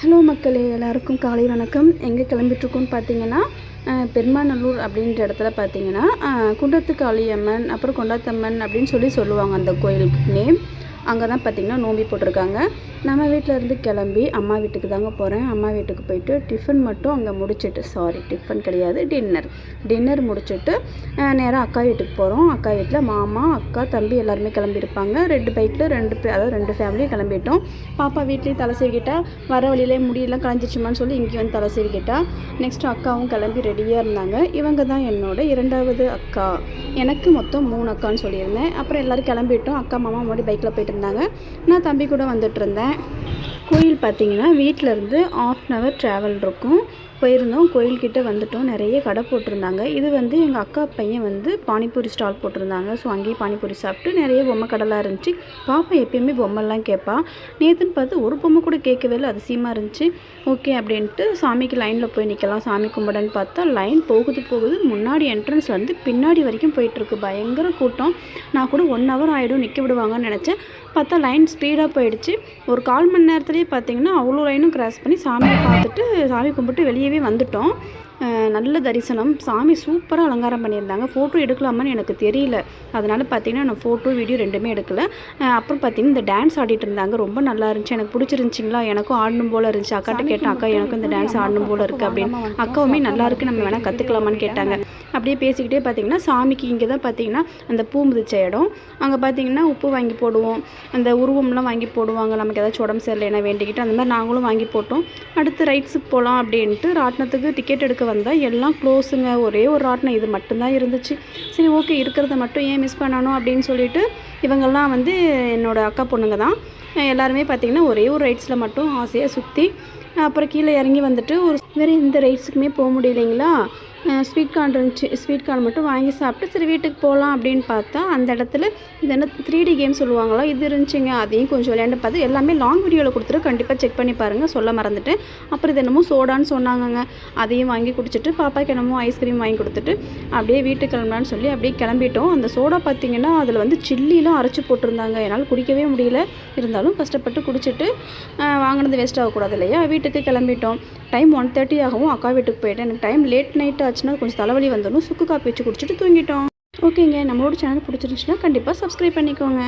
Hello மக்களே, எல்லாருக்கும் காலை வணக்கம். எங்கே கிளம்பிட்டுருக்கோன்னு பார்த்தீங்கன்னா, பெருமாநல்லூர் அப்படின்ற இடத்துல பார்த்தீங்கன்னா, குண்டத்து காளியம்மன் அப்புறம் கொண்டாத்தம்மன் அப்படின்னு சொல்லுவாங்க அந்த கோயிலுக்கு நேம். அங்கே தான் பார்த்திங்கன்னா நோம்பி போட்டிருக்காங்க. நம்ம வீட்டில் இருந்து கிளம்பி அம்மா வீட்டுக்கு தாங்க போகிறேன். அம்மா வீட்டுக்கு போயிட்டு டிஃபன் மட்டும் அங்கே முடிச்சுட்டு, டிஃபன் கிடையாது, டின்னர் முடிச்சுட்டு நேராக அக்கா வீட்டுக்கு போகிறோம். அக்கா வீட்டில் மாமா, அக்கா, தம்பி எல்லாருமே கிளம்பியிருப்பாங்க. 2 பைக்கில் அதாவது 2 ஃபேமிலியும் கிளம்பிட்டோம். பாப்பா வீட்லேயும் தலை சீவிக்கிட்டா, வர வழியிலே முடியெல்லாம் களைஞ்சிச்சுமான்னு சொல்லி இங்கே வந்து தலை சீவிக்கிட்டா. நெக்ஸ்ட்டு அக்காவும் கிளம்பி ரெடியாக இருந்தாங்க. இவங்க தான் என்னோட 2வது அக்கா. எனக்கு மொத்தம் 3 அக்கான்னு சொல்லியிருந்தேன். அப்புறம் எல்லோரும் கிளம்பிட்டோம். அக்கா மாமா முன்னாடி பைக்கில் போயிட்டு இருந்தாங்க. நான் தம்பி கூட வந்துட்டு இருந்தேன். கோயில் பார்த்திங்கன்னா வீட்டிலேருந்து 1/2 hour ட்ராவல் இருக்கும். போயிருந்தோம். கோயில்கிட்ட வந்துட்டோம். நிறைய கடை போட்டிருந்தாங்க. இது வந்து எங்கள் அக்கா பையன் வந்து பானிபூரி ஸ்டால் போட்டிருந்தாங்க. ஸோ அங்கேயே பானிபூரி சாப்பிட்டு நிறைய பொம்மை கடைலாம் இருந்துச்சு. பாப்பா எப்பயுமே பொம்மைலாம் கேட்பா. நேற்றுன்னு பார்த்து ஒரு பொம்மை கூட கேட்கவே இல்லை, அதிசயமாக இருந்துச்சு. ஓகே அப்படின்ட்டு சாமிக்கு லைனில் போய் நிற்கலாம், சாமி கும்பிடன்னு பார்த்தா லைன் போகுது. முன்னாடி என்ட்ரன்ஸ் வந்து பின்னாடி வரைக்கும் போயிட்டுருக்கு. பயங்கர கூட்டம். நான் கூட 1 hour ஆகிடும் நிற்க விடுவாங்கன்னு நினச்சேன். பார்த்தா லைன் ஸ்பீடாக போயிடுச்சு. ஒரு 1/4 மணி நேரத்துலேயே பார்த்திங்கன்னா அவ்வளோ லைனும் கிராஸ் பண்ணி சாமியை பார்த்துட்டு சாமி கும்பிட்டு வெளியவே வந்துட்டோம். நல்ல தரிசனம். சாமி சூப்பராக அலங்காரம் பண்ணியிருந்தாங்க. ஃபோட்டோ எடுக்கலாமான்னு எனக்கு தெரியல. அதனால் பார்த்திங்கன்னா நான் ஃபோட்டோ வீடியோ 2மே எடுக்கலை. அப்புறம் பார்த்திங்கன்னா இந்த டான்ஸ் ஆடிட்டு இருந்தாங்க. ரொம்ப நல்லா இருந்துச்சு. எனக்கு பிடிச்சிருந்துச்சிங்களா, எனக்கும் ஆடணும் போல் இருந்துச்சு. அக்காட்ட கேட்டேன், அக்கா எனக்கும் இந்த டான்ஸ் ஆடணும் போல் இருக்குது அப்படின்னு. அக்காவுமே நல்லா இருக்குது, நம்ம வேணால் கற்றுக்கலாமான்னு கேட்டாங்க. அப்படியே பேசிக்கிட்டே பார்த்திங்கன்னா சாமிக்கு இங்கே தான் பார்த்திங்கன்னா அந்த பூ மிதிச்ச இடம். அங்கே பார்த்திங்கன்னா உப்பு வாங்கி போடுவோம், அந்த உருவம்லாம் வாங்கி போடுவாங்க. நமக்கு ஏதாச்சும் உடம்பு சரியில்லைன்னா வேண்டிக்கிட்டு அந்த மாதிரி நாங்களும் வாங்கி போட்டோம். அடுத்து ரைட்ஸுக்கு போகலாம் அப்படின்ட்டு ராட்டினத்துக்கு டிக்கெட் எடுக்க வந்தால் எல்லாம் க்ளோஸுங்க. ஒரே ஒரு ராட்டினம் இது மட்டும்தான் இருந்துச்சு. சரி ஓகே, இருக்கிறத மட்டும் ஏன் மிஸ் பண்ணணும் அப்படின்னு சொல்லிட்டு இவங்கெல்லாம் வந்து என்னோடய அக்கா பொண்ணுங்க தான். எல்லாருமே பார்த்திங்கன்னா ஒரே ஒரு ரைட்ஸில் மட்டும் ஆசையாக சுற்றி அப்புறம் கீழே இறங்கி வந்துட்டு வேறு எந்த ரைட்ஸுக்குமே போக முடியலைங்களா. ஸ்வீட் கார்ன் இருந்துச்சு. ஸ்வீட் கார்ன் மட்டும் வாங்கி சாப்பிட்டு சரி வீட்டுக்கு போகலாம் அப்படின்னு பார்த்தா அந்த இடத்துல இது என்ன 3D கேம் சொல்லுவாங்களா, இது இருந்துச்சுங்க. அதையும் கொஞ்சம் விளையாண்டு பார்த்து எல்லாமே லாங் வீடியோவில் கொடுத்துட்டு கண்டிப்பாக செக் பண்ணி பாருங்கள், சொல்ல மறந்துட்டேன். அப்புறம் இது என்னமோ சோடான்னு சொன்னாங்கங்க. அதையும் வாங்கி குடிச்சிட்டு பாப்பாக்கு என்னமோ ஐஸ்கிரீம் வாங்கி கொடுத்துட்டு அப்படியே வீட்டுக்கு கிளம்பலான்னு சொல்லி அப்படியே கிளம்பிட்டோம். அந்த சோடா பார்த்திங்கன்னா அதில் வந்து சில்லிலாம் அரைச்சி போட்டிருந்தாங்க. என்னால் குடிக்கவே முடியல. இருந்தாலும் கஷ்டப்பட்டு குடிச்சிட்டு வாங்கினது வேஸ்ட் ஆகக்கூடாது இல்லையா, வீட்டுக்கு கிளம்பிட்டோம். டைம் 1:30 ஆகவும் அக்கா வீட்டுக்கு போயிட்டேன். எனக்கு டைம் லேட் நைட் ஆச்சுன்னா கொஞ்சம் தலைவலி வந்துடும். சுக்கு காப்பி வச்சு குடிச்சிட்டு தூங்கிட்டோம். ஓகேங்க, நம்மளோட சேனல் பிடிச்சிருந்துச்சுன்னா கண்டிப்பாக சப்ஸ்கிரைப் பண்ணிக்கோங்க.